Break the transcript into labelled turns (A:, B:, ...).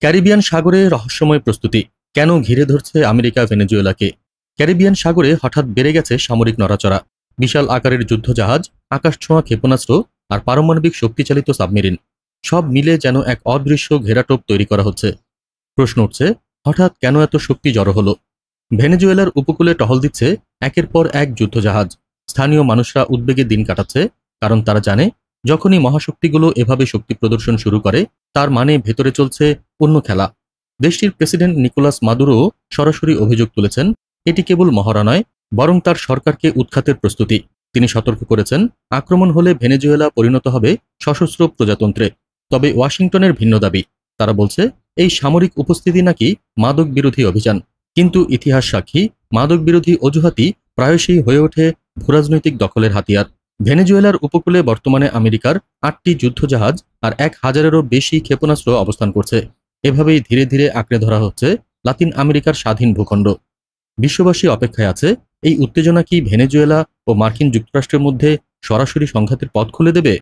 A: Caribbean সাগরে রহস্যময় প্রস্তুতি কেন ঘিরে ধরছে আমেরিকা ভেনেজুয়েলাকে? ক্যারিবিয়ান সাগরে হঠাৎ বেড়ে গেছে সামরিক নড়াচড়া, বিশাল আকারের যুদ্ধজাহাজ, আকাশছোঁয়া ক্ষেপণাস্ত্র আর পারমাণবিক শক্তিচালিত সাবমেরিন, সব মিলে যেন এক অদৃশ্য ঘেরাটোপ তৈরি করা হচ্ছে। প্রশ্ন উঠছে, হঠাৎ কেন এত শক্তি জড়ো হলো? ভেনেজুয়েলার উপকূলে টহল দিচ্ছে একের পর এক যুদ্ধজাহাজ। স্থানীয় মানুষরা উদ্বেগে দিন কাটাচ্ছে, কারণ তারা জানে যখনই মহাশক্তিগুলো এভাবে শক্তি প্রদর্শন শুরু করে তার মানে ভেতরে চলছে অন্য খেলা। দেশটির প্রেসিডেন্ট নিকোলাস মাদুরো সরাসরি অভিযোগ তুলেছেন, এটি কেবল মহড়া নয়, বরং তার সরকারকে উৎখাতের প্রস্তুতি। তিনি সতর্ক করেছেন, আক্রমণ হলে ভেনেজুয়েলা পরিণত হবে সশস্ত্র প্রজাতন্ত্রে। তবে ওয়াশিংটনের ভিন্ন দাবি। তারা বলছে এই সামরিক উপস্থিতি নাকি মাদক বিরোধী অভিযান, কিন্তু ইতিহাস সাক্ষী মাদক বিরোধী অজুহাতই প্রায়শই হয়ে ওঠে ভূরাজনৈতিক দখলের হাতিয়ার। ভেনেজুয়েলার উপকূলে বর্তমানে আমেরিকার ৮টি যুদ্ধজাহাজ আর ১,০০০-এরও বেশি ক্ষেপণাস্ত্র অবস্থান করছে। এভাবেই ধীরে ধীরে আঁকড়ে ধরা হচ্ছে লাতিন আমেরিকার স্বাধীন ভূখণ্ড। বিশ্ববাসী অপেক্ষায় আছে, এই উত্তেজনা কি ভেনেজুয়েলা ও মার্কিন যুক্তরাষ্ট্রের মধ্যে সরাসরি সংঘাতের পথ খুলে দেবে?